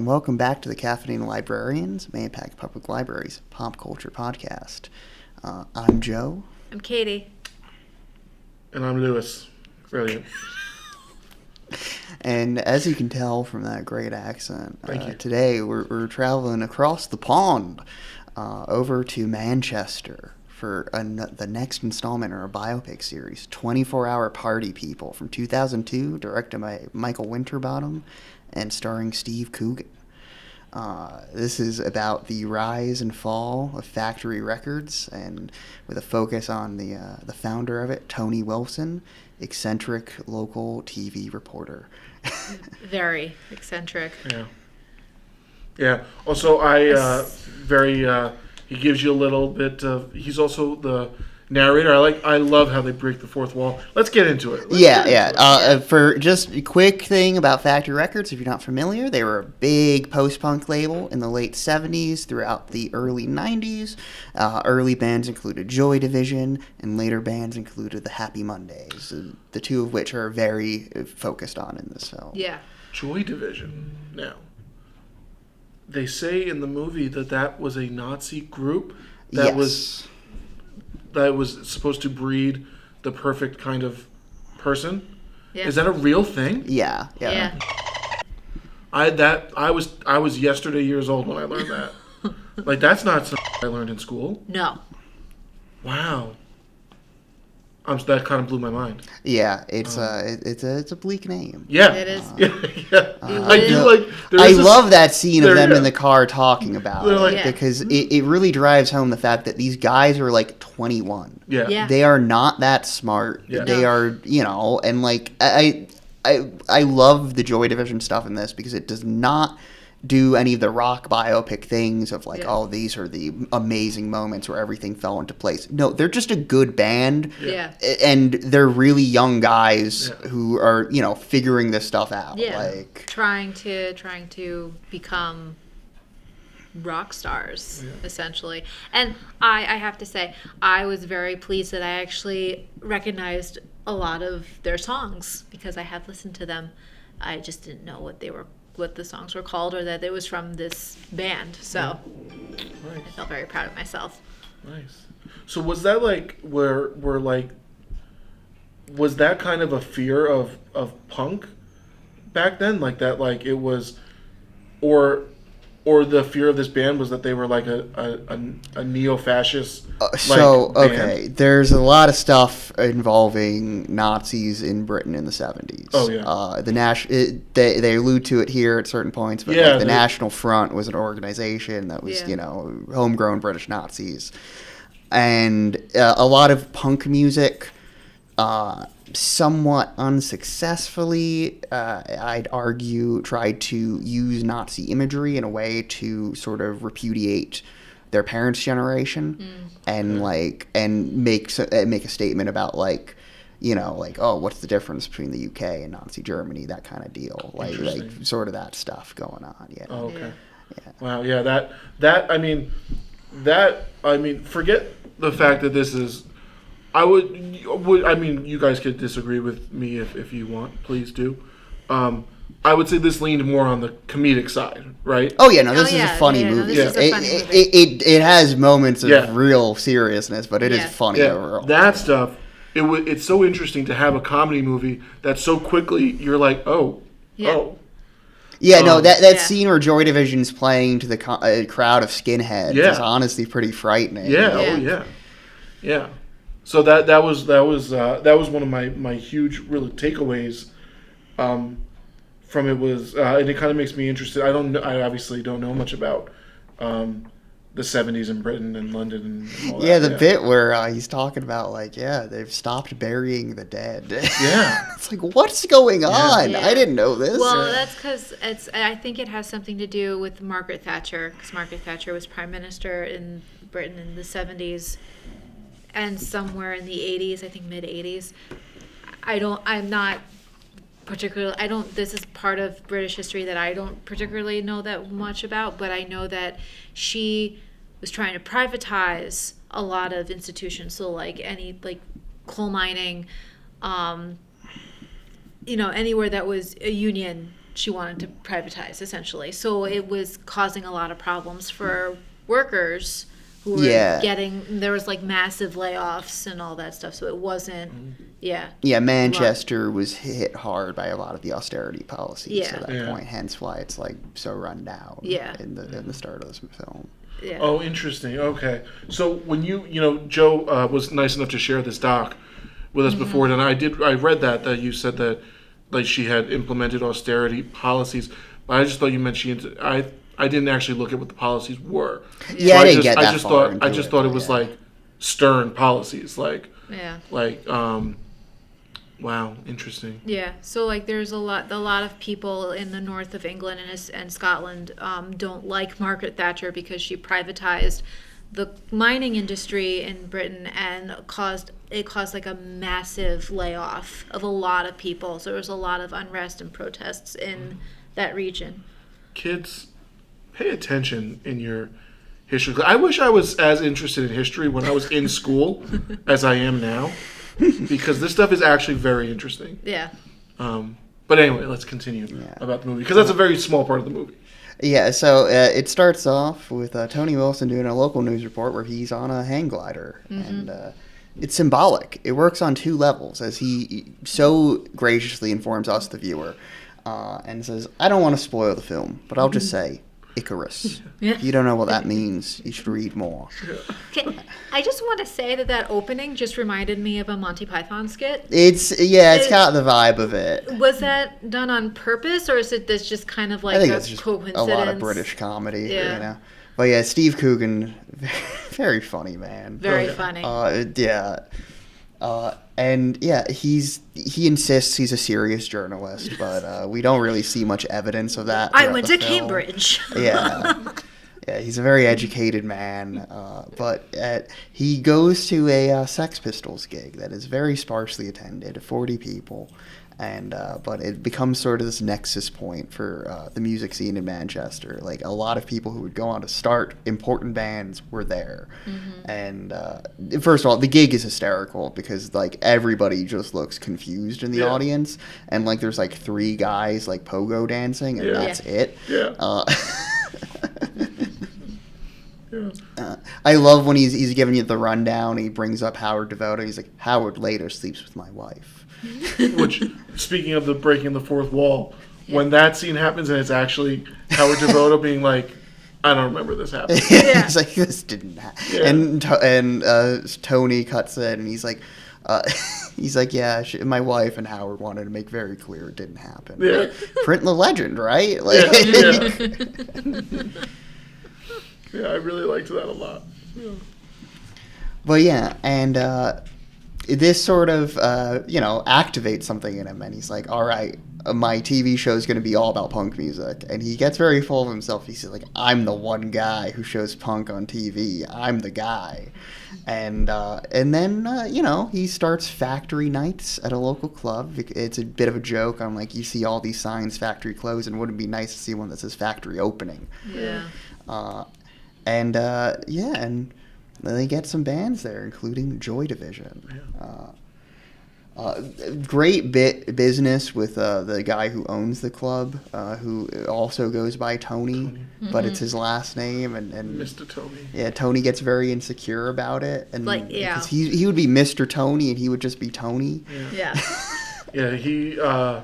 and welcome back to the Caffeinated Librarians, Main Impact Public Libraries Pop Culture Podcast. I'm Joe. I'm Katie. And I'm Lewis. Brilliant. And as you can tell from that great accent, Thank you. Today we're traveling across the pond over to Manchester for the next installment in our biopic series, 24-Hour Party People, from 2002, directed by Michael Winterbottom and starring Steve Coogan. This is about the rise and fall of Factory Records, and with a focus on the founder of it, Tony Wilson, eccentric local TV reporter. Very eccentric. Yeah. Also, he gives you a little bit of. He's also the narrator. I love how they break the fourth wall. Let's get into it. For just a quick thing about Factory Records, if you're not familiar, they were a big post-punk label in the late 70s throughout the early 90s. Early bands included Joy Division, and later bands included the Happy Mondays, the two of which are very focused on in this film. Yeah. Joy Division. Now, they say in the movie that was a Nazi group that was supposed to breed the perfect kind of person. Yeah. Is that a real thing? Yeah. I was yesterday years old when I learned that. That's not something I learned in school. No. Wow. That kind of blew my mind. Yeah, it's a bleak name. Yeah, it is. Yeah. I love that scene of them in the car talking about it, because it really drives home the fact that these guys are 21. Yeah. They are not that smart. Yeah. They are, and I love the Joy Division stuff in this because it does not do any of the rock biopic things of these are the amazing moments where everything fell into place. No, they're just a good band. Yeah. And they're really young guys who are, figuring this stuff out. Yeah. Trying to become rock stars, essentially. And I have to say, I was very pleased that I actually recognized a lot of their songs because I have listened to them. I just didn't know what the songs were called or that it was from this band. So Nice. I felt very proud of myself. Nice. So was that was that kind of a fear of punk back then? It was, or the fear of this band was that they were a neo-fascist band? There's a lot of stuff involving Nazis in Britain in the 70s. Oh, yeah. They allude to it here at certain points, but the National Front was an organization that was, homegrown British Nazis. And a lot of punk music, somewhat unsuccessfully, I'd argue, tried to use Nazi imagery in a way to sort of repudiate their parents' generation and make a statement about what's the difference between the UK and Nazi Germany, that kind of deal, sort of that stuff going on. Yeah. Oh, okay. Yeah. Wow. Yeah. Forget the fact that this is. You guys could disagree with me if you want. Please do. I would say this leaned more on the comedic side, right? Oh yeah, this is a funny movie. It has moments of real seriousness, but it is funny overall. That stuff. It's so interesting to have a comedy movie that so quickly you're like, oh. Yeah, that scene where Joy Division's playing to the crowd of skinheads is honestly pretty frightening. Yeah. So that was one of my huge real takeaways from it was, and it kind of makes me interested. I obviously don't know much about the 70s in Britain and London and all that. Yeah, the bit where he's talking about they've stopped burying the dead. Yeah. It's what's going on? Yeah. I didn't know this. Well, that's because I think it has something to do with Margaret Thatcher, because Margaret Thatcher was prime minister in Britain in the 70s and somewhere in the 80s, I think mid 80s. This is part of British history that I don't particularly know that much about, but I know that she was trying to privatize a lot of institutions. So coal mining, anywhere that was a union she wanted to privatize, essentially. So it was causing a lot of problems for workers who were there was like massive layoffs and all that stuff. So it wasn't, Yeah, Manchester was hit hard by a lot of the austerity policies at that point, hence why it's like so run down in the start of this film. Yeah. Oh, interesting. Okay. So when Joe was nice enough to share this doc with us before, and I read that you said that like she had implemented austerity policies, but I just thought you meant I didn't actually look at what the policies were. Yeah, so I didn't get that far. I just thought it was like stern policies, like wow, interesting. Yeah, so like there's a lot of people in the north of England and Scotland don't like Margaret Thatcher because she privatized the mining industry in Britain and caused like a massive layoff of a lot of people. So there was a lot of unrest and protests in that region. Kids, pay attention in your history. I wish I was as interested in history when I was in school as I am now, because this stuff is actually very interesting. Yeah. But anyway, let's continue about the movie, because that's a very small part of the movie. Yeah, so it starts off with Tony Wilson doing a local news report where he's on a hang glider, and it's symbolic. It works on two levels, as he so graciously informs us, the viewer, and says, I don't want to spoil the film, but I'll just say, Icarus. If you don't know what that means, you should read more. Okay, I just want to say that opening just reminded me of a Monty Python skit. It's got the vibe of it. Was that done on purpose, or is it this just kind of like I think it's just coincidence? A lot of British comedy, you know. But yeah, Steve Coogan, very funny man. Very funny. And yeah, he insists he's a serious journalist, but we don't really see much evidence of that. I went to Cambridge. Yeah, he's a very educated man, but he goes to a Sex Pistols gig that is very sparsely attended, 40 people, and but it becomes sort of this nexus point for the music scene in Manchester. Like, a lot of people who would go on to start important bands were there, and first of all, the gig is hysterical because like everybody just looks confused in the audience, and like there's like 3 guys like pogo dancing, and that's it. I love when he's giving you the rundown. He brings up Howard Devoto. He's like, Howard later sleeps with my wife. Which, speaking of the breaking the fourth wall, when that scene happens and it's actually Howard Devoto being like, I don't remember this happening. He's like, this didn't happen. And Tony cuts in and he's like, yeah, my wife and Howard wanted to make very clear it didn't happen. Yeah. Print the legend, right? Like, yeah, I really liked that a lot. But yeah, and this sort of, activates something in him, and he's like, all right, my TV show is going to be all about punk music. And he gets very full of himself. He's like, I'm the one guy who shows punk on TV. I'm the guy. And then, he starts factory nights at a local club. It's a bit of a joke. I'm like, you see all these signs, factory closed, and wouldn't it be nice to see one that says factory opening? Yeah. And they get some bands there, including Joy Division. Great business with the guy who owns the club, who also goes by Tony. But it's his last name. And Mr. Tony. Yeah, Tony gets very insecure about it. And because he would be Mr. Tony, and he would just be Tony. Yeah. He, our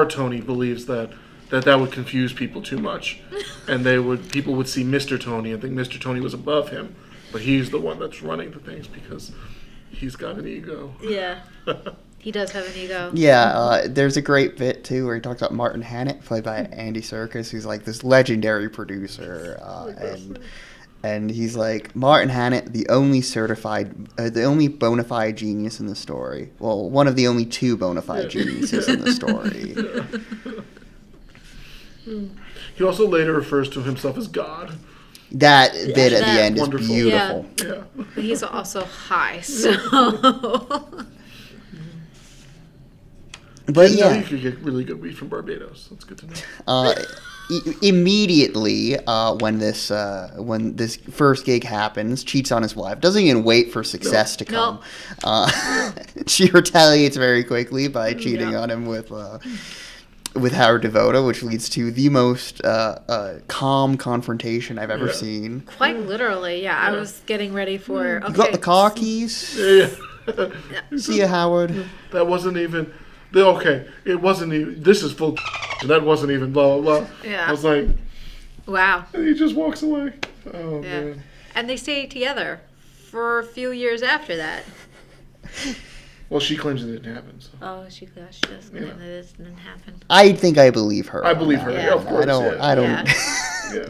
Tony believes that would confuse people too much, and people would see Mr. Tony and think Mr. Tony was above him, but he's the one that's running the things because he's got an ego. Yeah, he does have an ego. Yeah, there's a great bit too where he talks about Martin Hannett, played by Andy Serkis, who's like this legendary producer, and he's like, Martin Hannett, the only bona fide genius in the story. Well, one of the only 2 bona fide geniuses in the story. He also later refers to himself as God. That bit at the end is wonderful. beautiful. Yeah. But he's also high, so. But you could get really good weed from Barbados. That's good to know. Immediately, when this first gig happens, cheats on his wife. Doesn't even wait for success to come. No. She retaliates very quickly by cheating on him with with Howard Devoto, which leads to the most calm confrontation I've ever seen. Quite literally, yeah. I was getting ready for. Okay. You got the car keys? Yeah. See ya, Howard. That wasn't even. Okay, it wasn't even. This is full. That wasn't even blah blah blah. Yeah. I was like, wow. And he just walks away. Oh Yeah. man. And they stayed together for a few years after that. Well, she claims it didn't happen. So. Oh, she does claim that this didn't happen. I think I believe her. I believe her. Yeah. Yeah, of course. I don't. Yeah.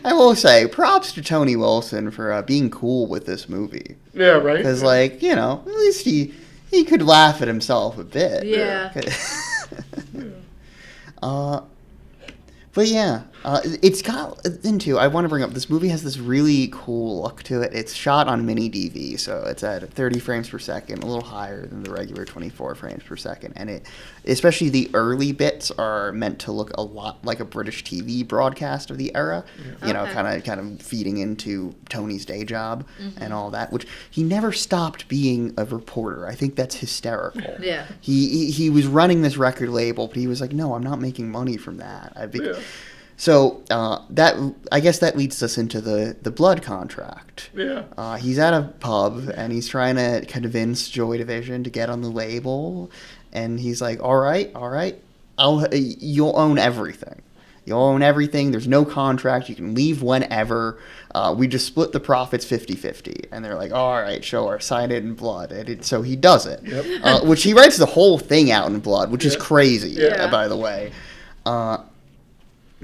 I will say, props to Tony Wilson for being cool with this movie. Yeah, right? Because, like, you know, at least he could laugh at himself a bit. Yeah. But yeah, it's got into. I want to bring up this movie has this really cool look to it. It's shot on mini DV, so it's at 30 frames per second, a little higher than the regular 24 frames per second. And it, especially the early bits, are meant to look a lot like a British TV broadcast of the era. Yeah. You know, kind of feeding into Tony's day job and all that. Which he never stopped being a reporter. I think that's hysterical. Yeah. He was running this record label, but he was like, no, I'm not making money from that. So that, I guess that leads us into the blood contract. Yeah. He's at a pub and he's trying to convince Joy Division to get on the label, and he's like, all right, you'll own everything. You'll own everything. There's no contract. You can leave whenever. We just split the profits 50-50. And they're like, all right, sure, sign it in blood. And so he does it, which he writes the whole thing out in blood, which is crazy, by the way.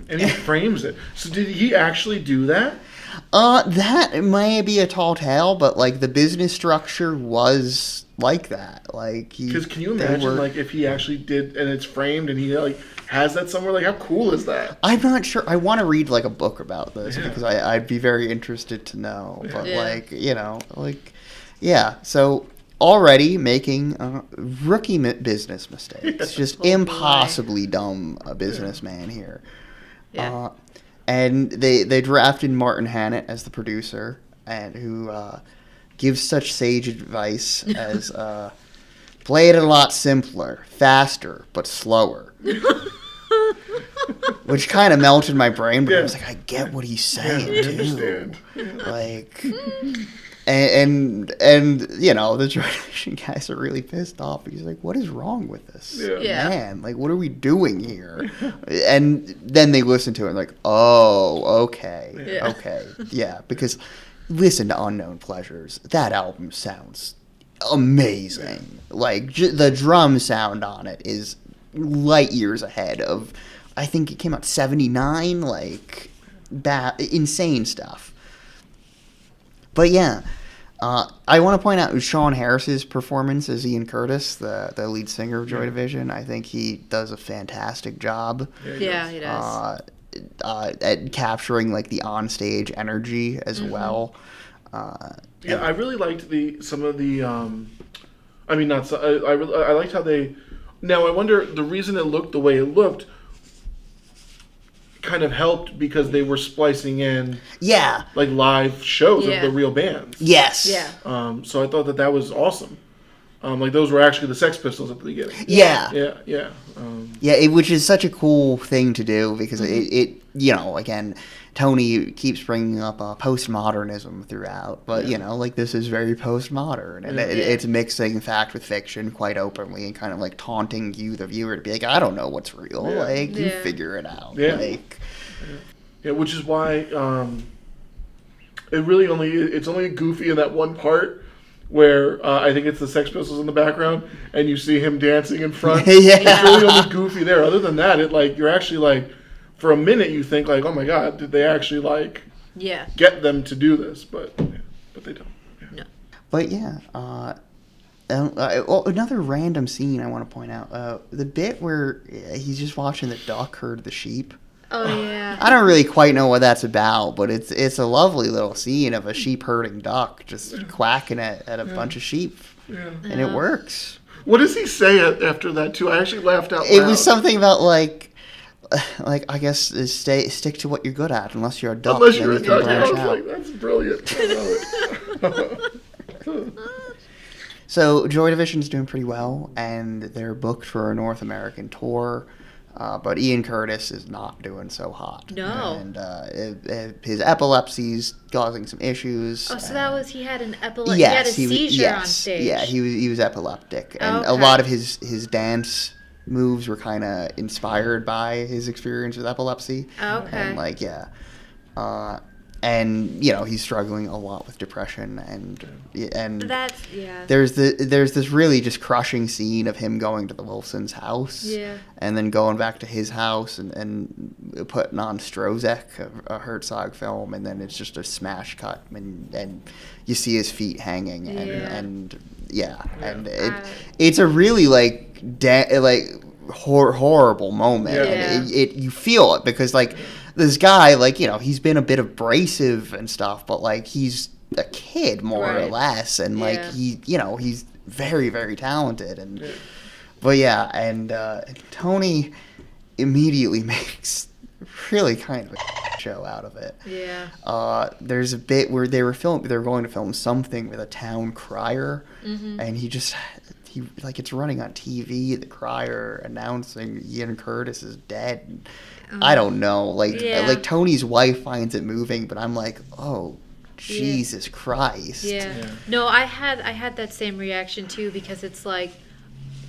And he frames it. So did he actually do that? That may be a tall tale, but like the business structure was like that. Like, because can you imagine like if he actually did and it's framed and he like has that somewhere? Like, how cool is that? I'm not sure. I want to read like a book about this because I'd be very interested to know. But like, you know, like, yeah. So already making rookie business mistakes, just impossibly dumb businessman here. Yeah. And they drafted Martin Hannett as the producer, and who gives such sage advice as play it a lot simpler, faster, but slower. Which kind of melted my brain, but I was like, I get what he's saying, too. Like, and you know, the Joy Division guys are really pissed off. He's like, what is wrong with this? Man, like, what are we doing here? And then they listen to it and like, oh, okay. Yeah, because listen to Unknown Pleasures. That album sounds amazing. Like, the drum sound on it is light years ahead of, I think it came out 79, like, insane stuff. But yeah, I want to point out Sean Harris's performance as Ian Curtis, the lead singer of Joy Division. I think he does a fantastic job. Yeah, he does. At capturing like the onstage energy as well. I really liked some of the. I mean, not. I liked how they. Now I wonder, the reason it looked the way it looked kind of helped because they were splicing in like live shows of the real bands. Yes. Yeah. So I thought that was awesome. Like those were actually the Sex Pistols at the beginning. Yeah. Which is such a cool thing to do because it you know, again, Tony keeps bringing up postmodernism throughout, but you know, like this is very postmodern, and it's mixing fact with fiction quite openly and kind of like taunting you, the viewer, to be like, I don't know what's real, like you figure it out, which is why it's only goofy in that one part where I think it's the Sex Pistols in the background and you see him dancing in front. It's really only goofy there. Other than that, it like you're actually like, for a minute you think like, oh my god, did they actually like get them to do this? But they don't. No. But another random scene I want to point out, the bit where he's just watching the duck herd the sheep. Oh yeah. I don't really quite know what that's about, but it's a lovely little scene of a sheep herding duck just quacking at a bunch of sheep, and it works. What does he say after that too? I actually laughed out loud. It was something about like I guess stick to what you're good at, unless you're a duck. Unless you're a duck, I was like, that's brilliant. I love it. So Joy Division's doing pretty well, and they're booked for a North American tour. But Ian Curtis is not doing so hot. No. And his epilepsy's causing some issues. Oh, so that was he had an epilepsy. Yes, he had a seizure on yes, stage. yeah, he was epileptic, and Okay. a lot of his dance moves were kind of inspired by his experience with epilepsy. Okay. And like, yeah. And you know, he's struggling a lot with depression, and That's there's this really just crushing scene of him going to the Wilsons' house, Yeah. and then going back to his house and putting on Strozek, a Herzog film, and then it's just a smash cut, and you see his feet hanging, and it's a really horrible moment. Yeah. And you feel it because like this guy, like, you know, he's been a bit abrasive and stuff, but like he's a kid more or Right. less, and like Yeah. he's very, very talented, and but yeah, and Tony immediately makes really kind of a show out of it. Yeah. There's a bit where they were going to film something with a town crier, and he like it's running on TV, the crier announcing Ian Curtis is dead. And I don't know, like Tony's wife finds it moving, but I'm like, oh, Jesus Christ. Yeah. No, I had that same reaction too, because it's like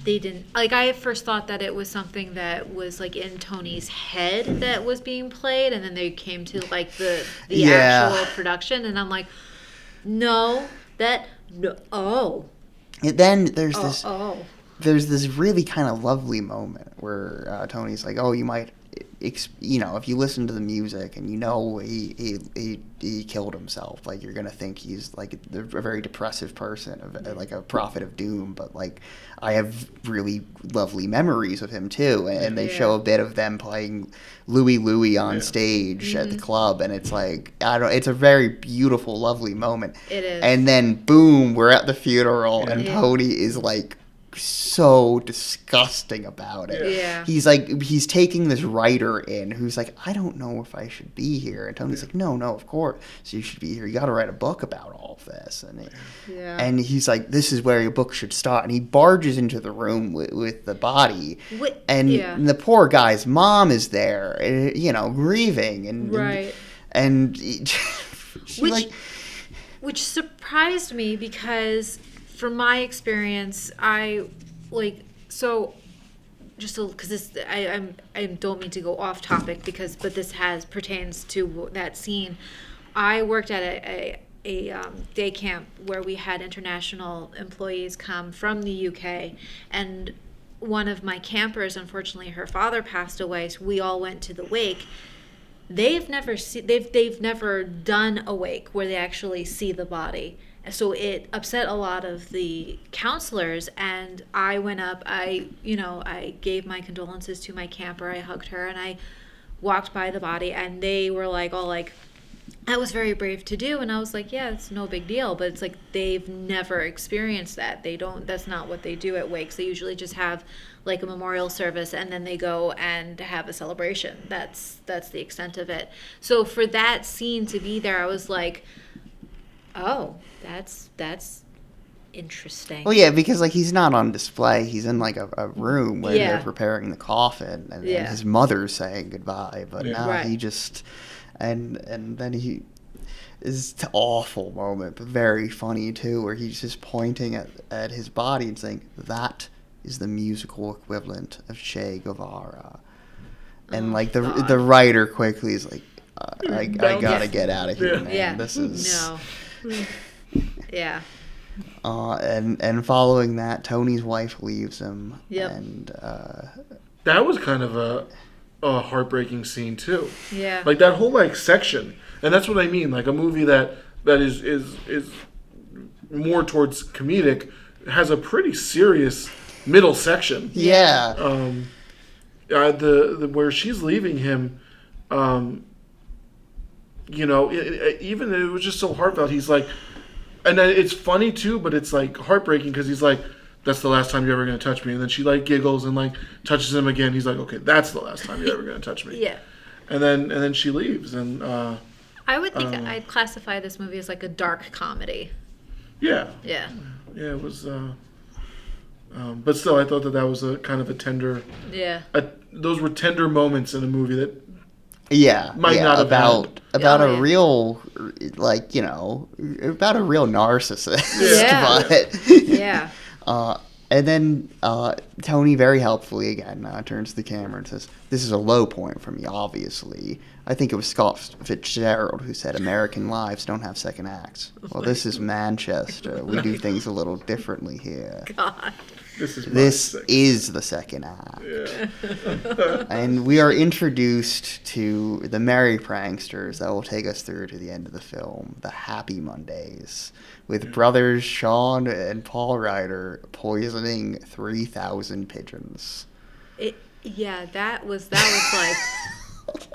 they didn't, like, I at first thought that it was something that was like in Tony's head that was being played, and then they came to like the actual production, and I'm like, And then there's this really kind of lovely moment where Tony's like, oh, you might, you know, if you listen to the music and you know he killed himself, like you're gonna think he's like a very depressive person, like a prophet of doom. But like I have really lovely memories of him too, and they show a bit of them playing Louie Louie on stage at the club, and it's like it's a very beautiful, lovely moment. It is. And then boom, we're at the funeral, and Tony is like so disgusting about it. Yeah. He's taking this writer in who's like, I don't know if I should be here, and Tony's like, no, of course, so you should be here, you got to write a book about all of this, and he's like, this is where your book should start, and he barges into the room with the body, and the poor guy's mom is there, you know, grieving, and which surprised me, because from my experience, I don't mean to go off topic, but this pertains to that scene. I worked at a day camp where we had international employees come from the UK, and one of my campers, unfortunately, her father passed away, so we all went to the wake. They've never done a wake where they actually see the body. So it upset a lot of the counselors, and I went up, I gave my condolences to my camper, I hugged her, and I walked by the body, and they were like, all like, that was very brave to do, and I was like, yeah, it's no big deal, but it's like, they've never experienced that. That's not what they do at wakes. They usually just have like a memorial service, and then they go and have a celebration. That's the extent of it. So for that scene to be there, I was like, oh, that's interesting. Well, yeah, because like he's not on display. He's in like a room where they're preparing the coffin, and his mother's saying goodbye. But now he just and then he is an awful moment, but very funny too, where he's just pointing at his body and saying, "That is the musical equivalent of Che Guevara," and like the writer quickly is like, I gotta get out of here, man. Yeah. This is Yeah. And following that, Tony's wife leaves him. Yep. And that was kind of a heartbreaking scene too. Yeah. Like that whole like section, and that's what I mean. Like a movie that is more towards comedic has a pretty serious middle section. Yeah. The where she's leaving him, you know, even it was just so heartfelt. He's like, and then it's funny too, but it's like heartbreaking because he's like, "That's the last time you're ever gonna touch me." And then she like giggles and like touches him again. He's like, "Okay, that's the last time you're ever gonna touch me." Yeah. And then she leaves, and I would think I'd classify this movie as like a dark comedy. yeah. Yeah. Yeah, it was. But still, I thought that was a kind of a tender. Yeah. Those were tender moments in a movie that. Yeah, Might not have about Oh, yeah. real, like, about a real narcissist. Yeah. But Yeah. and then Tony very helpfully again turns to the camera and says, "This is a low point for me, obviously. I think it was Scott Fitzgerald who said American lives don't have second acts. Well, this is Manchester. We do things a little differently here. God. This is the second act." Yeah. And we are introduced to the merry pranksters that will take us through to the end of the film, the Happy Mondays, with brothers Sean and Paul Ryder poisoning 3,000 pigeons. That was like,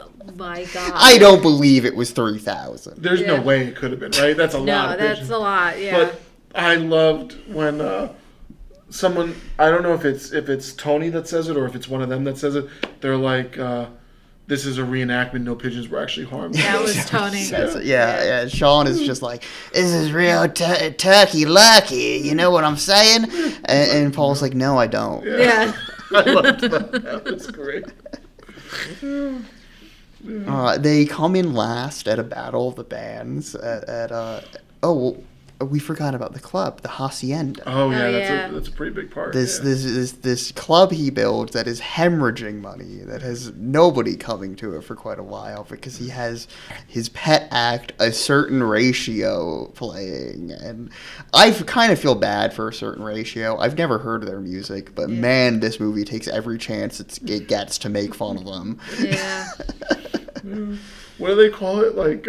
oh my God. I don't believe it was 3,000. There's no way it could have been, right? That's a lot. No, Of that's pigeons. a lot. Yeah. But I loved when someone, I don't know if it's Tony that says it or if it's one of them that says it. They're like, "This is a reenactment. No pigeons were actually harmed." That was Tony. Yeah. Sean is just like, "This is real turkey lucky." You know what I'm saying? And Paul's like, "No, I don't." Yeah. I loved that. That was great. They come in last at a battle of the bands we forgot about the club, the Hacienda. Oh yeah, yeah. that's a pretty big part. This club he builds that is hemorrhaging money, that has nobody coming to it for quite a while because he has his pet act, A Certain Ratio, playing, and I kind of feel bad for A Certain Ratio. I've never heard of their music, but man, this movie takes every chance it gets to make fun of them. Yeah. What do they call it? Like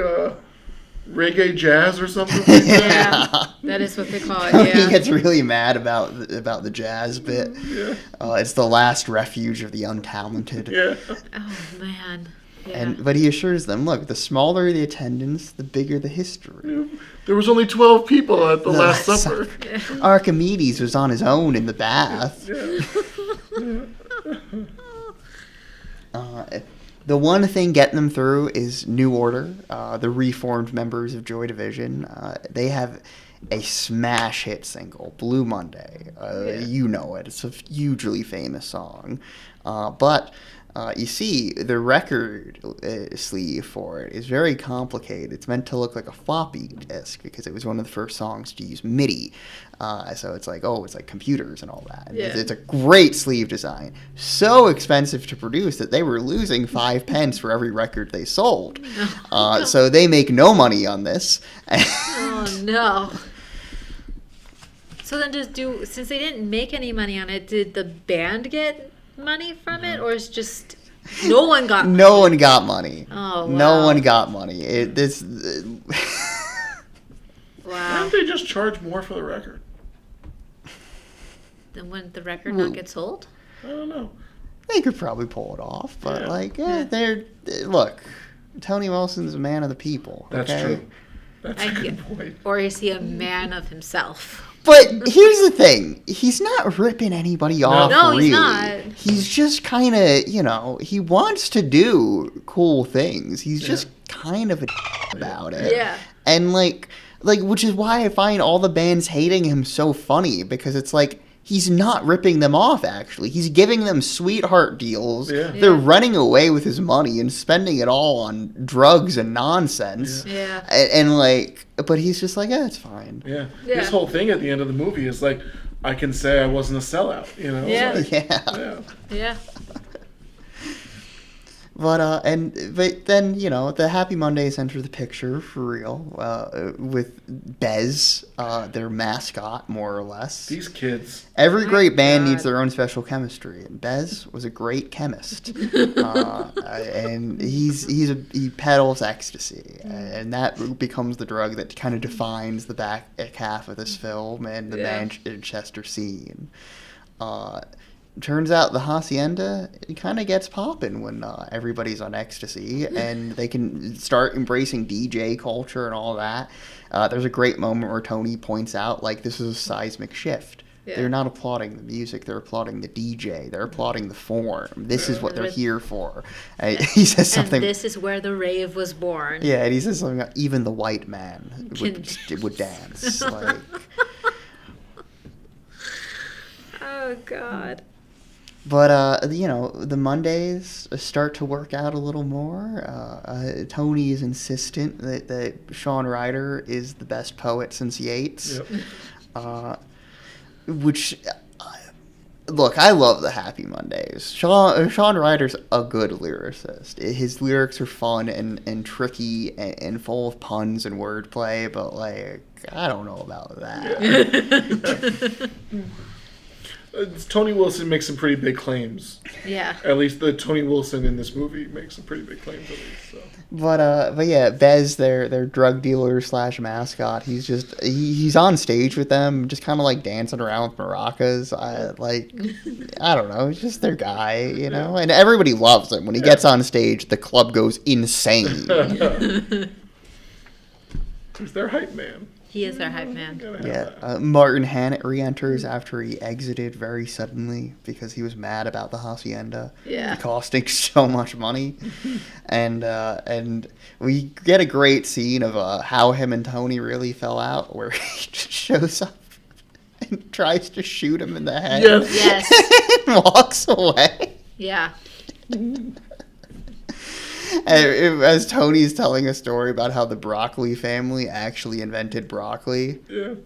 reggae jazz or something? Like that? Yeah. That is what they call it. He Yeah. gets really mad about the jazz bit. Yeah. It's the last refuge of the untalented. Yeah. Oh man. Yeah. But he assures them, look, the smaller the attendance, the bigger the history. There was only 12 people at the Last Supper. Archimedes was on his own in the bath. The one thing getting them through is New Order, the reformed members of Joy Division. They have a smash hit single, Blue Monday. You know it. It's a hugely famous song. But you see, the record sleeve for it is very complicated. It's meant to look like a floppy disk because it was one of the first songs to use MIDI. So it's like, it's like computers and all that. And it's a great sleeve design. So expensive to produce that they were losing 5 pence for every record they sold. So they make no money on this. Oh no. So then since they didn't make any money on it, did the band get money from it, or is just no one got money? No one got money. Oh, wow. No one got money. Wow. Why don't they just charge more for the record? Then wouldn't the record not get sold? I don't know. They could probably pull it off, but Yeah. look, Tony Wilson's a man of the people. That's okay? true. That's a good point. Or is he a man of himself? But here's the thing. He's not ripping anybody off, No, really. he's not. He's just kind of, he wants to do cool things. He's just kind of a about it. Yeah. And, like, which is why I find all the bands hating him so funny, because it's like, he's not ripping them off, actually. He's giving them sweetheart deals. Yeah. They're running away with his money and spending it all on drugs and nonsense. Yeah. But he's just like, it's fine. Yeah. Yeah. His whole thing at the end of the movie is like, I can say I wasn't a sellout, you know? Yeah. Like, Yeah. Yeah. But then, the Happy Mondays enter the picture for real, with Bez, their mascot, more or less. These kids. Every great band God. needs their own special chemistry, and Bez was a great chemist. And he peddles ecstasy, and that becomes the drug that kind of defines the back half of this film and the Manchester scene. Turns out the Hacienda, it kind of gets popping when everybody's on ecstasy, and they can start embracing DJ culture and all that. There's a great moment where Tony points out, like, this is a seismic shift. Yeah. They're not applauding the music, they're applauding the DJ, they're applauding the form. This is what they're here for. He says something. And this is where the rave was born. Yeah, and he says something about even the white man would dance. Like, Oh God. But the Mondays start to work out a little more. Tony is insistent that Sean Ryder is the best poet since Yeats. Yep. Which, look, I love the Happy Mondays. Sean Ryder's a good lyricist. His lyrics are fun and tricky and full of puns and wordplay, but, like, I don't know about that. Tony Wilson makes some pretty big claims. Yeah. At least the Tony Wilson in this movie makes some pretty big claims, at least. So. But yeah, Bez, their drug dealer / mascot, he's on stage with them, just kind of like dancing around with maracas. I don't know, he's just their guy, and everybody loves him. When he gets on stage, the club goes insane. He's their hype man. He is their hype man. Yeah, Martin Hannett re-enters after he exited very suddenly because he was mad about the hacienda costing so much money, and we get a great scene of how him and Tony really fell out, where he just shows up and tries to shoot him in the head, Yes. and walks away. Yeah. As Tony's telling a story about how the broccoli family actually invented broccoli,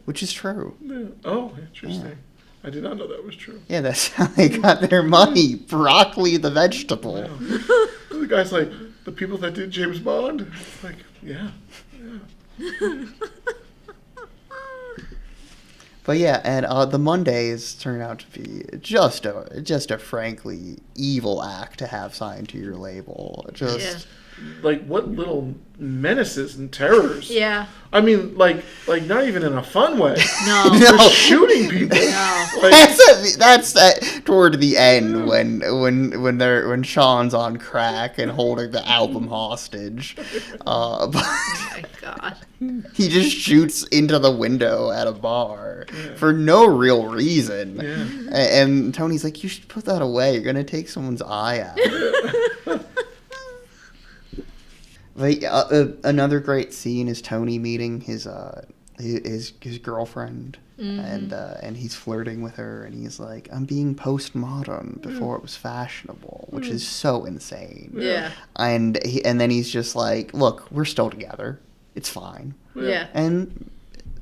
which is true. Yeah. Oh, interesting. Yeah. I did not know that was true. Yeah, that's how they got their money. Broccoli, the vegetable. Wow. The guy's like, the people that did James Bond? It's like, yeah. But yeah, and the Mondays turn out to be just a frankly evil act to have signed to your label. Like, what little menaces and terrors. Yeah. I mean, like not even in a fun way. No. They're shooting people. No. Like, that's toward the end when Sean's on crack and holding the album hostage. Oh my God. He just shoots into the window at a bar for no real reason. Yeah. And Tony's like, you should put that away. You're going to take someone's eye out. But another great scene is Tony meeting his girlfriend, and he's flirting with her, and he's like, I'm being postmodern before it was fashionable, which is so insane. Yeah. And then he's just like, look, we're still together. It's fine. Yeah. And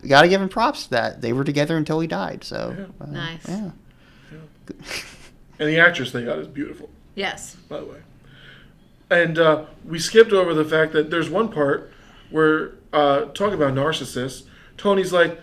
you got to give him props to that. They were together until he died. So nice. Yeah. And the actress they got is beautiful. Yes. By the way. And we skipped over the fact that there's one part where, talking about narcissists, Tony's like,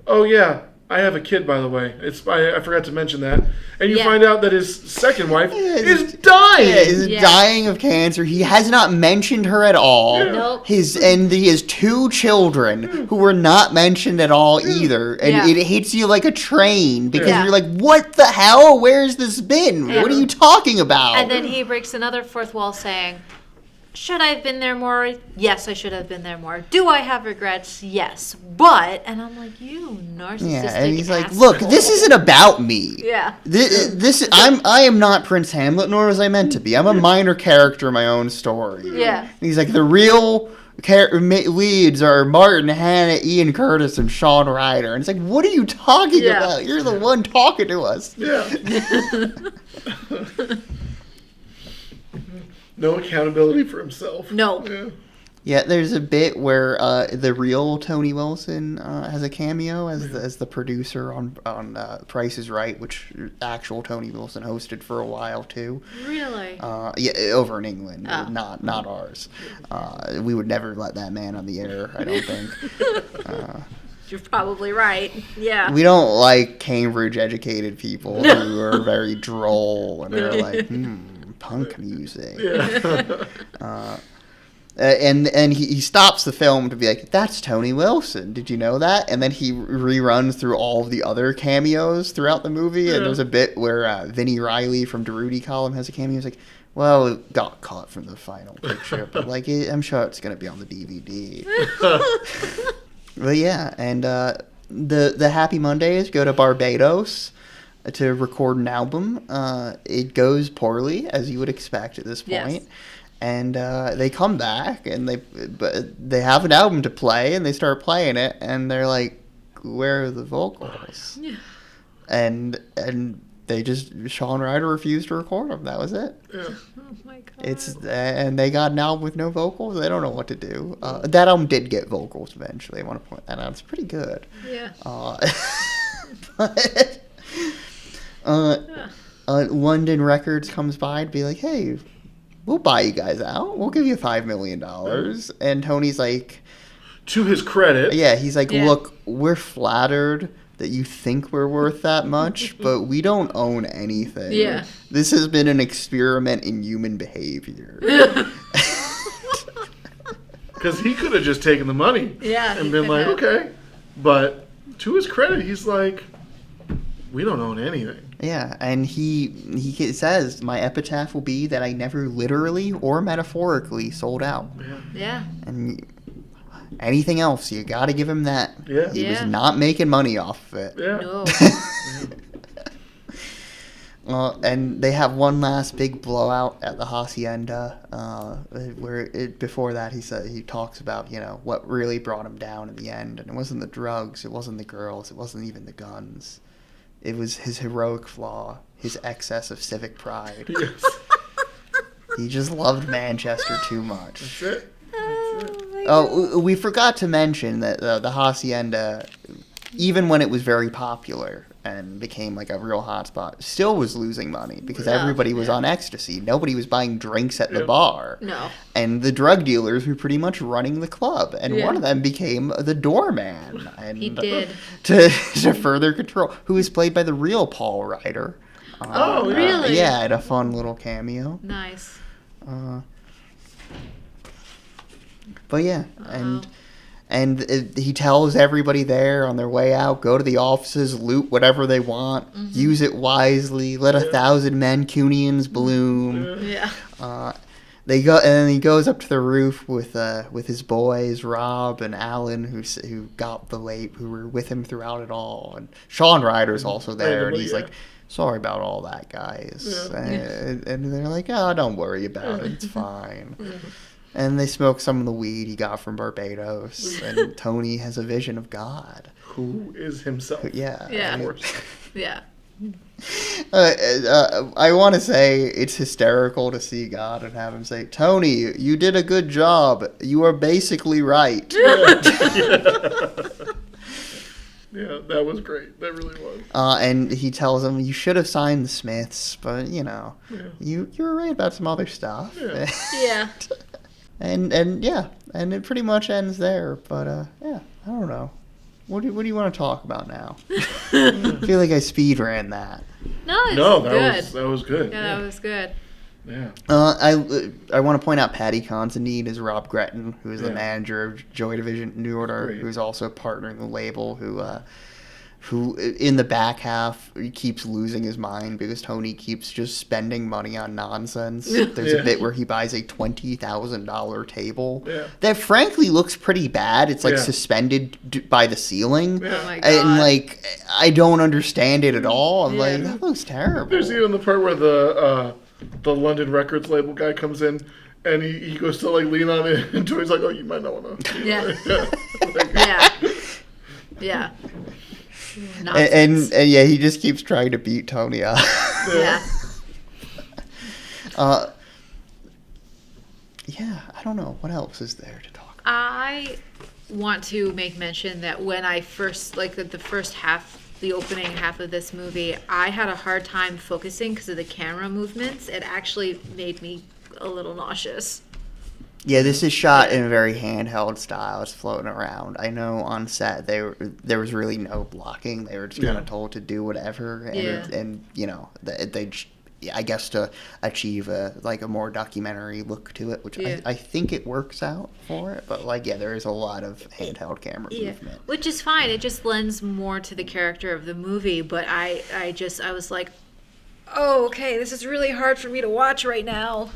oh yeah, I have a kid, by the way. I forgot to mention that. And you find out that his second wife is dying. Yeah, he's dying of cancer. He has not mentioned her at all. Yeah. Nope. He has 2 children who were not mentioned at all either. And it hits you like a train because you're like, what the hell? Where's this been? Yeah. What are you talking about? And then he breaks another fourth wall saying, should I have been there more? Yes, I should have been there more. Do I have regrets? Yes. But, and I'm like, you narcissistic Yeah, and he's like, asshole. look, this isn't about me. Yeah. I am not Prince Hamlet, nor was I meant to be. I'm a minor character in my own story. Yeah. And he's like, the real leads are Martin Hannett, Ian Curtis, and Sean Ryder. And it's like, what are you talking about? You're the one talking to us. Yeah. No accountability for himself. No. Yeah. Yeah, there's a bit where the real Tony Wilson has a cameo as the producer on Price is Right, which actual Tony Wilson hosted for a while too. Really? Yeah, over in England, Oh. not ours. We would never let that man on the air, I don't think. You're probably right. Yeah. We don't like Cambridge-educated people who are very droll and they're like, punk music. Yeah. And he stops the film to be like, that's Tony Wilson. Did you know that? And then he reruns through all of the other cameos throughout the movie. And there's a bit where Vinnie Riley from Derudy Column has a cameo. He's like, well, it got cut from the final picture, but like I'm sure it's going to be on the DVD. But yeah, and the Happy Mondays go to Barbados to record an album. It goes poorly, as you would expect at this point. Yes. And they come back, and they have an album to play, and they start playing it, and they're like, where are the vocals? Yeah. And Sean Ryder refused to record them. That was it. Yeah. Oh my god. And they got an album with no vocals. They don't know what to do. That album did get vocals eventually. I want to point that out. It's pretty good. Yeah. But London Records comes by to be like, hey, we'll buy you guys out. We'll give you $5 million. And Tony's like, to his credit. yeah, he's like, Yeah. look, we're flattered that you think we're worth that much, but we don't own anything. Yeah. This has been an experiment in human behavior. Because he could have just taken the money. Yeah, And he been could like, have. okay. But to his credit, he's like, we don't own anything. Yeah, and he says, my epitaph will be that I never literally or metaphorically sold out. Yeah. Yeah. And anything else, you got to give him that. Yeah. He was Yeah. not making money off of it. Yeah. No. And they have one last big blowout at the hacienda, before that he talks about, what really brought him down in the end, and it wasn't the drugs, it wasn't the girls, it wasn't even the guns. It was his heroic flaw, his excess of civic pride. Yes. He just loved Manchester too much. That's it. Oh, we forgot to mention that the hacienda, even when it was very popular and became like a real hotspot, still was losing money because Yeah, everybody was yeah. on ecstasy. Nobody was buying drinks at the Yeah. bar. No. And the drug dealers were pretty much running the club. And Yeah. one of them became the doorman. And He did. To further control, who was played by the real Paul Ryder. Oh, really? Yeah, in a fun little cameo. Nice. But yeah, Wow. and he tells everybody there on their way out, go to the offices, loot whatever they want, use it wisely, let 1,000 Mancunians bloom. Yeah. They go, and then he goes up to the roof with his boys, Rob and Alan, who were with him throughout it all, and Sean Ryder's also there, and he's Yeah. like, sorry about all that, guys. Yeah. And they're like, oh, don't worry about it, it's fine. And they smoke some of the weed he got from Barbados, and Tony has a vision of God. Who is himself? Yeah. Yeah. Of course. Yeah. I want to say it's hysterical to see God and have him say, Tony, you did a good job. You are basically right. Yeah, that was great. That really was. And he tells him, you should have signed the Smiths, but, you were right about some other stuff. Yeah. Yeah. And it pretty much ends there. But I don't know. What do you want to talk about now? I feel like I speed ran that. No, it's good. That was good. Yeah, that was good. Yeah. I want to point out Patty Considine is Rob Gretton, who is the manager of Joy Division New Order, Great. who's also partnering the label, who in the back half keeps losing his mind because Tony keeps just spending money on nonsense. There's a bit where he buys a $20,000 table that frankly looks pretty bad. It's like suspended by the ceiling. Oh my god. And I don't understand it at all. I'm like, Yeah. that looks terrible. There's even the part where the London Records label guy comes in and he goes to lean on it and Tony's like, oh, you might not want to. Yeah. Yeah. And he just keeps trying to beat Tony up. Yeah. I don't know. What else is there to talk about? I want to make mention that when I first, the first half, the opening half of this movie, I had a hard time focusing because of the camera movements. It actually made me a little nauseous. Yeah, this is shot in a very handheld style. It's floating around. I know on set there was really no blocking. They were just kind of told to do whatever, and they I guess to achieve a more documentary look to it, which I think it works out for it. But there is a lot of handheld camera movement, which is fine. It just lends more to the character of the movie. But I was like, oh, okay, this is really hard for me to watch right now.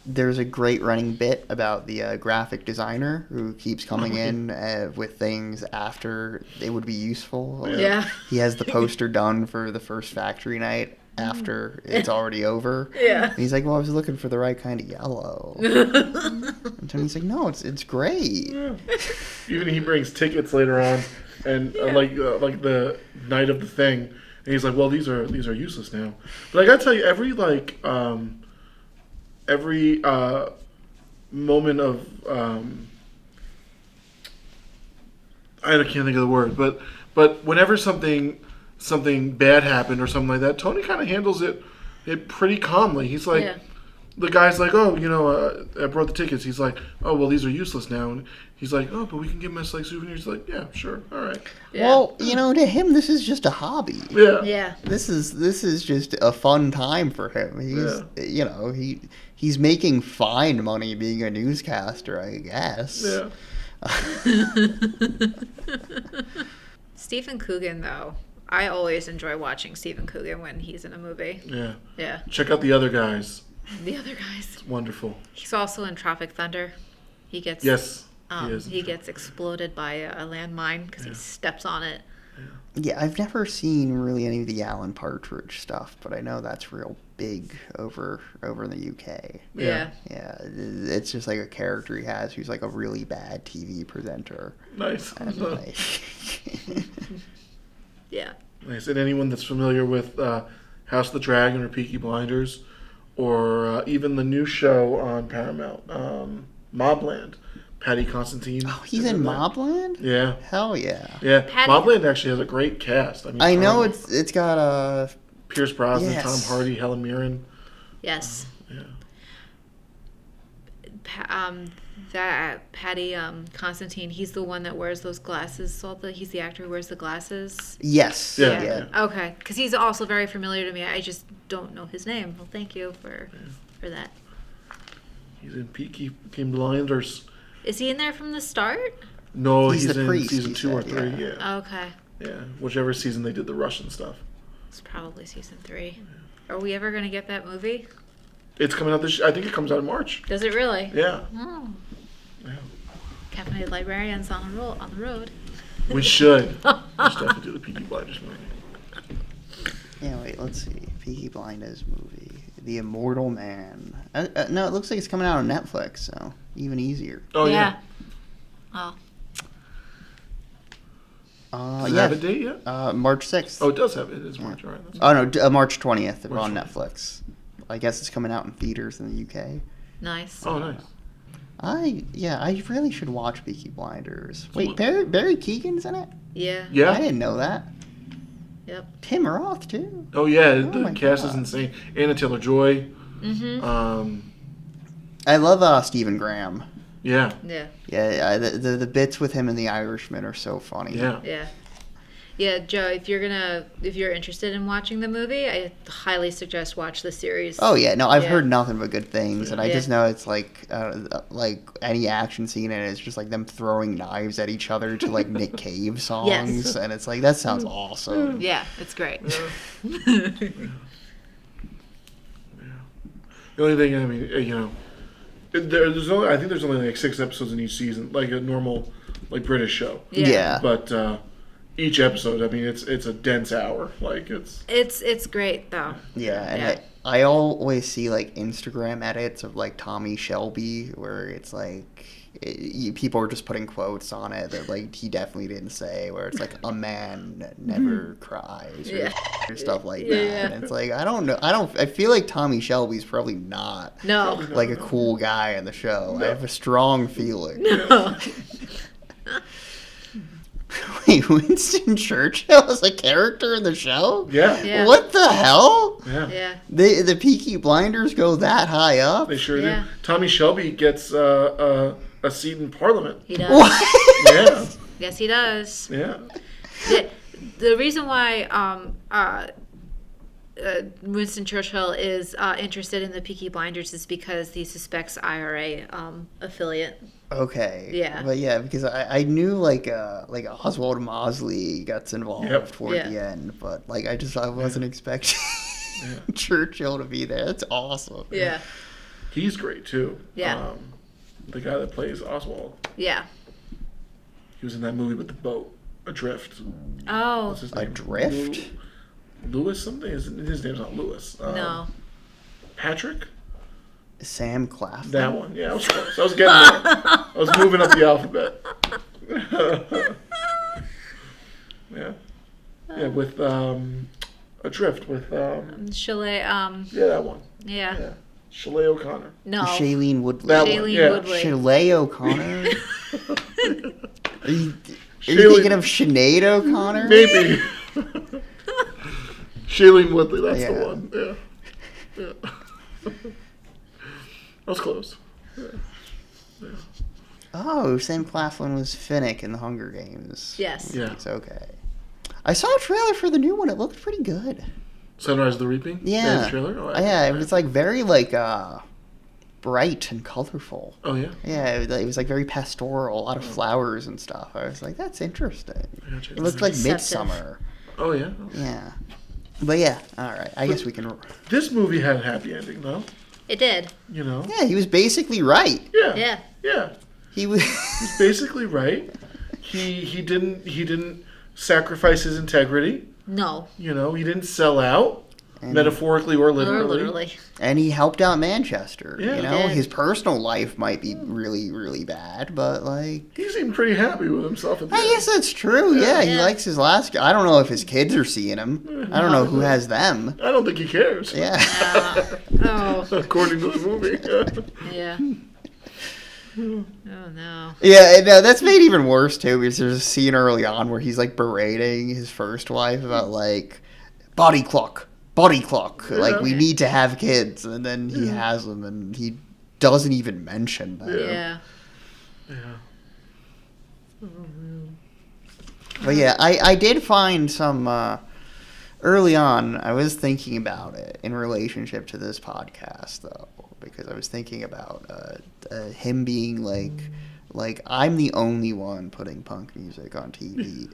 There's a great running bit about the graphic designer who keeps coming in with things after they would be useful. Yeah. He has the poster done for the first factory night after it's already over. Yeah. And he's like, well, I was looking for the right kind of yellow. And Tony's like, no, it's great. Yeah. Even he brings tickets later on, and like the night of the thing, And he's like, well, these are useless now. But I gotta tell you, every moment of I can't think of the word, but whenever something bad happened or something like that, Tony kind of handles it pretty calmly. He's like, Yeah. the guy's like, oh, I brought the tickets. He's like, oh, well, these are useless now. And he's like, oh, but we can give them as like souvenirs. He's like, yeah, sure, all right. Yeah. Well, to him, this is just a hobby. Yeah. Yeah. This is just a fun time for him. He's making fine money being a newscaster, I guess. Yeah. Stephen Coogan, though. I always enjoy watching Stephen Coogan when he's in a movie. Yeah. Yeah. Check out The Other Guys. The other guys. It's wonderful. He's also in Tropic Thunder. He gets Yes. He is. he gets exploded by a landmine because he steps on it. Yeah, I've never seen really any of the Alan Partridge stuff, but I know that's real big over in the UK. Yeah. Yeah, it's just like a character he has who's like a really bad TV presenter. Nice. And like, Yeah. Nice. And anyone that's familiar with House of the Dragon or Peaky Blinders, or even the new show on Paramount, Mobland, Paddy Considine. oh, he's is in that. Mobland? Yeah. Hell yeah. Yeah. Paddy- Mobland actually has a great cast. I know it's got Pierce Brosnan, Yes. Tom Hardy, Helen Mirren. Yes. Yeah. That Paddy Constantine, he's the one that wears those glasses. He's the actor who wears the glasses. yes. Yeah. Okay, because he's also very familiar to me. I just don't know his name. Well, thank you for that. He's in Peaky Blinders. Is he in there from the start? No, He's he's the in priest, season he 2 or said, 3. yeah. Yeah. Okay, Yeah. Whichever season they did the Russian stuff. it's probably season 3. Are we ever gonna get that movie? It's coming out I think it comes out in March. Does it really? Yeah. Oh. Yeah. Caffeinated Librarians on the road. We should. We should definitely do the Peaky Blinders movie. Yeah, wait, let's see. Peaky Blinders movie. The Immortal Man. No, it looks like it's coming out on Netflix, so even easier. Oh, yeah. Oh. Does it have a date yet? March 6th. Oh, it does have it. It's March. All right. That's Oh, no, March 20th March on 20th. Netflix. I guess it's coming out in theaters in the UK. Nice. Oh, nice. I really should watch Peaky Blinders. Wait, Barry Keoghan's in it? Yeah. Yeah. I didn't know that. Yep. Tim Roth, too. Oh, yeah. Oh The my cast is God. insane. Anna Taylor-Joy. Mm-hmm. I love Stephen Graham. Yeah. Yeah. Yeah, the bits with him and the Irishman are so funny. Yeah. Yeah. Yeah, Joe, if you're interested in watching the movie, I highly suggest watch the series. Oh yeah, no, I've Yeah. heard nothing but good things, and I Yeah. just know it's like any action scene in it is just like them throwing knives at each other to like Nick Cave songs, Yes. and it's like that sounds awesome. Yeah, it's great. The only thing, I mean, I think there's only like 6 episodes in each season, like a normal, like British show. Yeah. But each episode, I mean, it's a dense hour. Like It's great though. Yeah, and Yeah. I always see like Instagram edits of like Tommy Shelby where it's like people are just putting quotes on it that like he definitely didn't say, where it's like a man never cries or, Yeah. or stuff like Yeah, that. yeah. And it's like I feel like Tommy Shelby's probably not No. like a cool guy in the show. I have a strong feeling. No. Wait, Winston Churchill is a character in the show? yeah. Yeah. What the hell? Yeah. Yeah. The Peaky Blinders go that high up? They sure Yeah. do. Tommy Shelby gets a seat in Parliament. He does. What? Yeah. Yes, he does. Yeah. The reason why Winston Churchill is interested in the Peaky Blinders is because he suspects IRA affiliate. Okay. Yeah. But yeah, because I knew like Oswald Mosley gets involved Yep. toward Yeah. the end, but like I wasn't expecting Yeah. Churchill to be there. That's awesome. Yeah. He's great too. Yeah. The guy that plays Oswald. Yeah. He was in that movie with the boat, Adrift. Oh. What's his name? Adrift? Lewis something? His name's not Lewis. No. Patrick? Sam Claflin. That one. Yeah, I was close. I was getting there. I was moving up the alphabet. Yeah. Yeah, with Adrift with Chalet. yeah, that one. Yeah. Yeah. Chalet O'Connor. No. Shailene Woodley. That one, Shailene yeah. Woodley. Chalet O'Connor? Are you Shailene- thinking of Sinead O'Connor? Maybe. Shailene Woodley, that's Yeah. the one. Yeah. Yeah. That was close. Yeah. Oh, Sam Claflin was Finnick in the Hunger Games. Yes. Yeah. It's okay. I saw a trailer for the new one. It looked pretty good. Sunrise of the Reaping? Yeah. That trailer? Oh, Yeah, it was like very like bright and colorful. Oh, yeah? Yeah, it was like very pastoral, a lot of flowers and stuff. I was like, that's interesting. I gotta check It looked that like out. Deceptive. Midsummer. Oh, yeah? Yeah. But yeah, all right. I guess we can. This movie had a happy ending, though. It did. You know? Yeah, he was basically right. Yeah. Yeah. Yeah. He was. He's basically right. He didn't sacrifice his integrity. No. You know, he didn't sell out, And- metaphorically or Or literally. literally. And he helped out Manchester. Yeah. You He know, did. his personal life might be really, really bad, but like. He seemed pretty happy with himself at the I end. guess that's true. Yeah, he Yeah. likes his last. I don't know if his kids are seeing him. I don't know who has them. I don't think he cares. Yeah. Oh. According to the movie. Yeah. Oh no. Yeah, and that's made even worse too because there's a scene early on where he's like berating his first wife about like body clock, like we need to have kids, and then he has them, and he doesn't even mention that. Yeah. Yeah. But yeah, I did find some early on. I was thinking about it in relationship to this podcast though, because I was thinking about him being like I'm the only one putting punk music on TV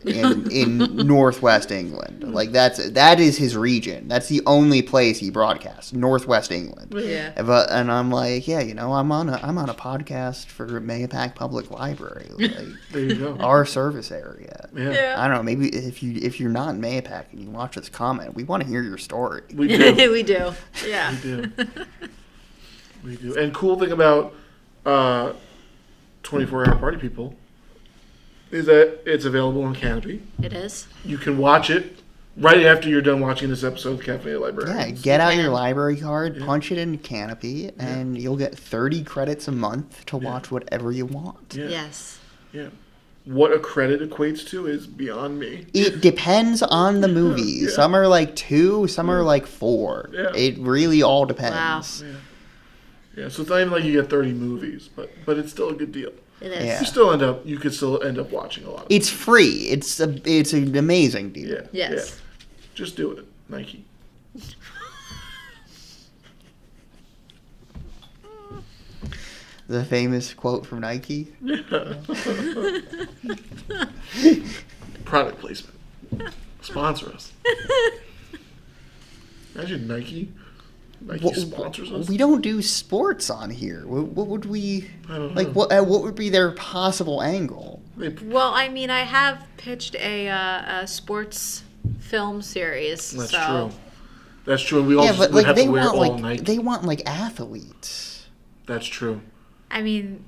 in Northwest England. Like that is his region. That's the only place he broadcasts, Northwest England. Yeah. And I'm like, yeah, you know, I'm on a podcast for Mayapack Public Library, like There you go. our service area. Yeah. I don't know. Maybe if you're not in Mayapack and you watch this comment, we want to hear your story. We do. We do. Yeah. We do. We do. And cool thing about 24-hour Party People is that it's available on Canopy. It is. You can watch it right after you're done watching this episode of Caffeinated Librarians. Yeah, get out your can. library card, Yeah. punch it in Canopy, and you'll get 30 credits a month to watch whatever you want. Yeah. Yes. Yeah. What a credit equates to is beyond me. It depends on the movie. Yeah. Some are like 2, some are like 4. Yeah. It really all depends. Yeah. Yeah, so it's not even like you get 30 movies, but it's still a good deal. It is. Yeah. You could still end up watching a lot of It's free. It's an amazing deal. Yeah. Yes. Yeah. Just do it, Nike. The famous quote from Nike. Product placement. Sponsor us. Imagine Nike sponsors us. We don't do sports on here. What would we I don't like? know. What would be their possible angle? Well, I mean, I have pitched a sports film series. That's so. true. That's true. We all Yeah, just but would like have they to wear want all like Nike. they want like athletes. That's true. I mean,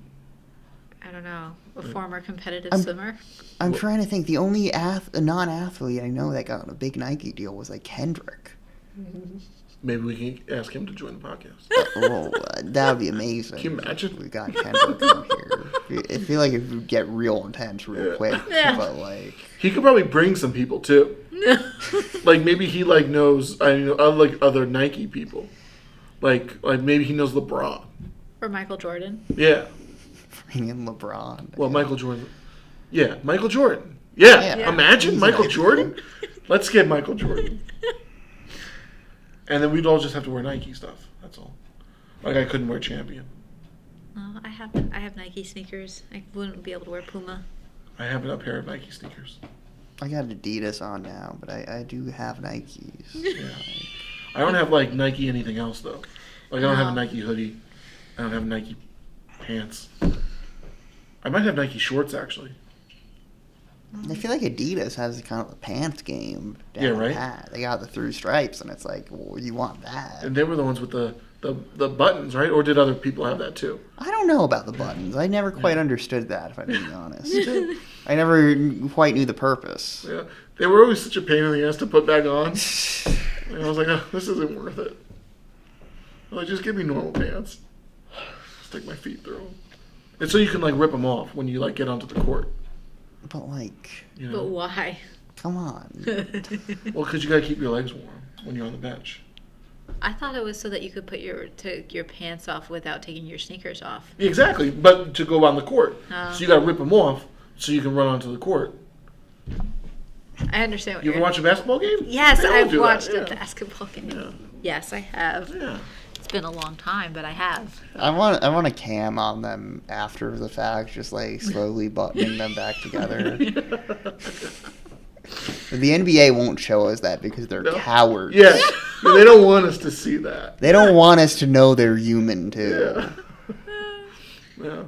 I don't know, a former competitive I'm- swimmer. I'm trying to think. The only non-athlete I know that got a big Nike deal was like Kendrick. Maybe we can ask him to join the podcast. That would be amazing. Can you imagine? We got Kendrick on here. I feel like it would get real intense real Yeah. quick. Yeah. But like, He could probably bring some people too. Like maybe he knows like other Nike people. Like maybe he knows LeBron. Or Michael Jordan. Yeah. bring in LeBron. Well, Michael Jordan. Yeah, Michael Jordan. Yeah. Yeah. Imagine He's Michael like- Jordan. Let's get Michael Jordan. And then we'd all just have to wear Nike stuff. That's all. Like I couldn't wear Champion. I have Nike sneakers. I wouldn't be able to wear Puma. I have a pair of Nike sneakers. I got Adidas on now, but I do have Nikes. Yeah. I don't have like Nike anything else though. Like I don't have a No. Nike hoodie. I don't have Nike pants. I might have Nike shorts actually. I feel like Adidas has kind of a pants game down Yeah, right? pat. They got the through stripes, and it's like, well, you want that. And they were the ones with the buttons, right? Or did other people have that too? I don't know about the buttons. I never quite understood that, if I'm being honest. I never quite knew the purpose. Yeah. They were always such a pain in the ass to put back on. And I was like, oh, this isn't worth it. I'm like, just give me normal pants. Stick my feet through them. And so you can, like, rip them off when you, like, get onto the court. But, like... You know? But why? Come on. Well, because you got to keep your legs warm when you're on the bench. I thought it was so that you could put your pants off without taking your sneakers off. Yeah, exactly, but to go on the court. Oh. So you got to rip them off so you can run onto the court. I understand what You ever watch a basketball game? Yes, They all I've do that, watched yeah. a basketball game. Yeah. Yes, I have. Yeah. It's been a long time, but I have. I want a cam on them after the fact, just like slowly buttoning them back together. The NBA won't show us that because they're No. cowards. Yeah. Yeah, they don't want us to see that. They don't want us to know they're human too. Yeah. Yeah.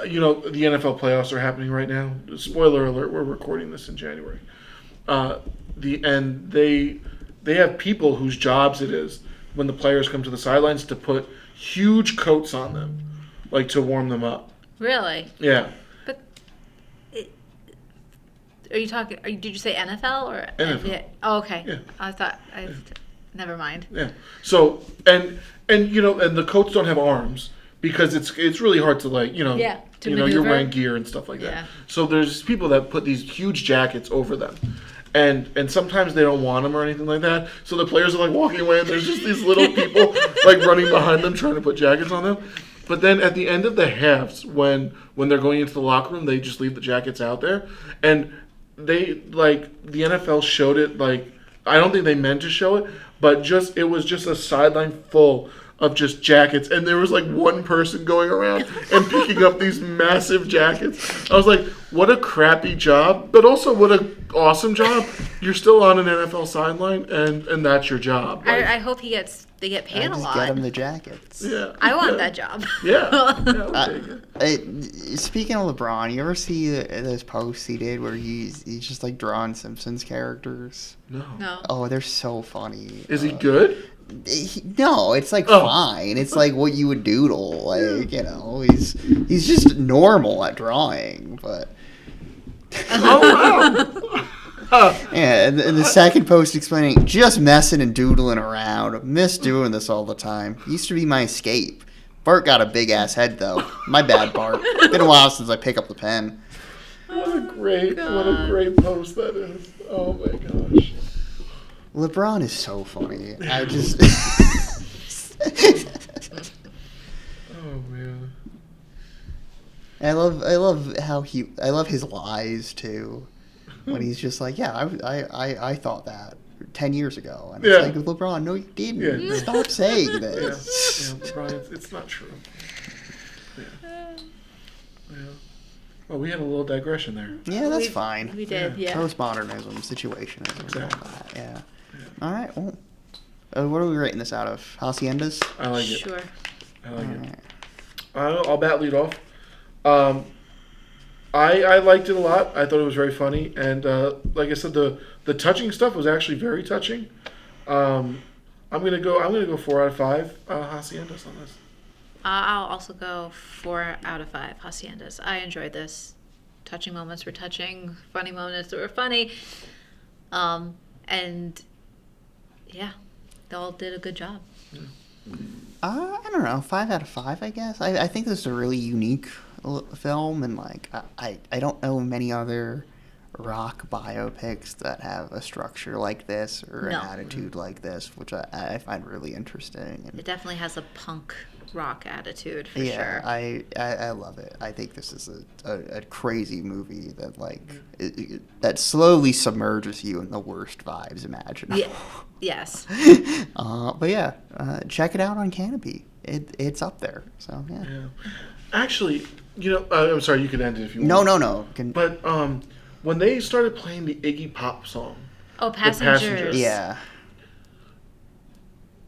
You know, the NFL playoffs are happening right now. Spoiler alert, we're recording this in January. They have people whose jobs it is when the players come to the sidelines to put huge coats on them, like to warm them up. Really? Yeah. But are you talking? Did you say NFL or NFL. NBA? Oh, okay. Yeah. I thought. Never mind. Yeah. So and you know, and the coats don't have arms because it's really hard to, like, you know, Yeah, to you know, you're maneuver. wearing gear and stuff like that. Yeah. So there's people that put these huge jackets over them. And sometimes they don't want them or anything like that. So the players are like walking away and there's just these little people like running behind them trying to put jackets on them. But then at the end of the halves, when they're going into the locker room, they just leave the jackets out there. And they, like, the NFL showed it, like, I don't think they meant to show it, but it was just a sideline full of just jackets, and there was like one person going around and picking up these massive jackets. I was like, what a crappy job, but also what a awesome job. You're still on an NFL sideline, and that's your job. Like, I hope they get paid a Just lot. get them the jackets. yeah, I want yeah, that job. Yeah, I'll take it. Speaking of LeBron, you ever see those posts he did where he's just like drawing Simpsons characters? No. Oh, they're so funny. Is he good? No, it's like Oh. fine. It's like what you would doodle. Like, you know, he's just normal at drawing, but Oh wow. yeah. And the second post explaining just messing and doodling around. Miss doing this all the time. Used to be my escape. Bart got a big ass head though. My bad, Bart. Been a while since I pick up the pen. What a great post that is. Oh my gosh. LeBron is so funny. I just. Oh man. I love his lies too. When he's just like, yeah, I thought that 10 years ago, and Yeah. it's like, LeBron, no, you didn't. Yeah. Stop saying Yeah, this. yeah, Brian, it's not true. Yeah. Well, we had a little digression there. Yeah, that's We- fine. We did, yeah. Postmodernism, situationism, Exactly. all that. Yeah. All right. Well, what are we rating this out of? Haciendas. I like it. Sure. I like All it. right. I'll bat lead off. I liked it a lot. I thought it was very funny, and like I said, the touching stuff was actually very touching. I'm gonna go 4 out of 5 haciendas on this. I'll also go 4 out of 5 haciendas. I enjoyed this. Touching moments were touching. Funny moments were funny. And yeah, they all did a good job. I don't know. 5 out of 5, I guess. I think this is a really unique film, and like I don't know many other rock biopics that have a structure like this or No. an attitude like this, which I find really interesting. And It definitely has a punk rock attitude for yeah, sure. I love it. I think this is a crazy movie that that slowly submerges you in the worst vibes imaginable. Yeah. Yes. But yeah, check it out on Canopy. It's up there. So yeah. Yeah. Actually, you know, I'm sorry. You can end it if you want. No. But when they started playing the Iggy Pop song, Oh, Passengers. Passengers. yeah.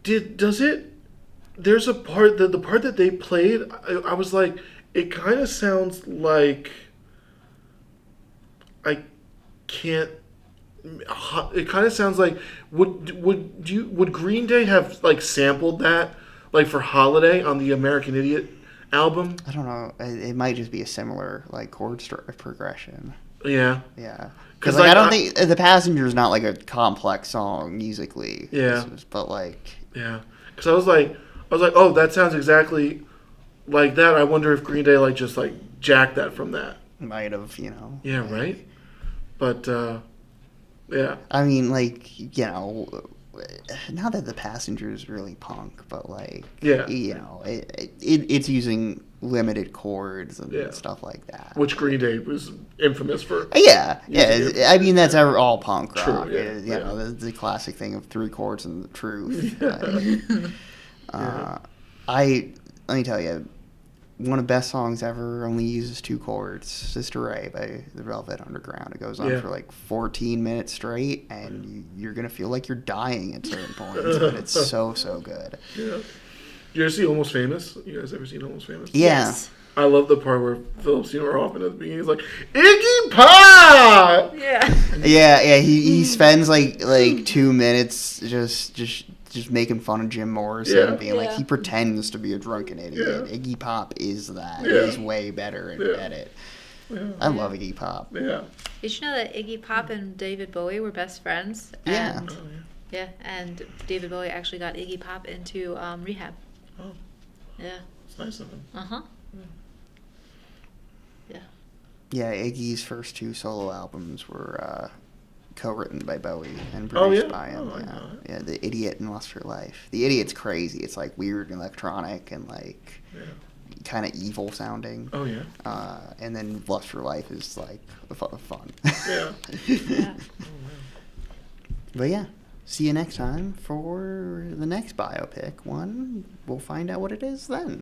There's a part the part that they played. I was like, it kind of sounds like. I can't. It kind of sounds like would Green Day have like sampled that like for Holiday on the American Idiot album? I don't know. It might just be a similar like chord progression. Yeah. Yeah. 'Cause, Because like, like, I don't I- think The Passenger's not like a complex song musically. Yeah. But like, Yeah. Because I was like, oh, that sounds exactly like that. I wonder if Green Day like just like jacked that from that. might have, you know. Yeah. like- Right. But yeah. I mean, like, you know, not that The Passenger is really punk, but like, Yeah. you know, it's using limited chords and Yeah. stuff like that. Which Green Day was infamous for. Yeah, Using yeah. I mean, that's all punk True, rock. yeah, You yeah. know, the classic thing of 3 chords and the truth. Yeah. Let me tell you, one of the best songs ever only uses 2 chords. Sister Ray by the Velvet Underground. It goes on Yeah. for like 14 minutes straight, and you're gonna feel like you're dying at certain points. But it's so good. Yeah. You ever see Almost Famous? You guys ever seen Almost Famous? Yeah. Yes. I love the part where Philip Seymour Hoffman at the beginning is like, Iggy Pop! Yeah. Yeah. He spends like 2 minutes just making fun of Jim Morrison, Yeah. being like Yeah. he pretends to be a drunken idiot. Yeah. Iggy Pop is that. Yeah. He's way better Yeah. at it. Yeah. I love Iggy Pop. Yeah. Did you know that Iggy Pop and David Bowie were best friends? Yeah. And, yeah, and David Bowie actually got Iggy Pop into rehab. Oh, Yeah. it's nice of him. Uh-huh. Yeah. Yeah, Iggy's first 2 solo albums were co-written by Bowie and Oh, produced yeah? by him. Oh, I yeah. know it. Yeah, The Idiot and Lust for Life. The Idiot's crazy. It's like weird and electronic and like Yeah. kind of evil sounding. Oh, yeah. And then Lust for Life is like fun. Yeah. Yeah. But yeah, see you next time for the next biopic one. We'll find out what it is then.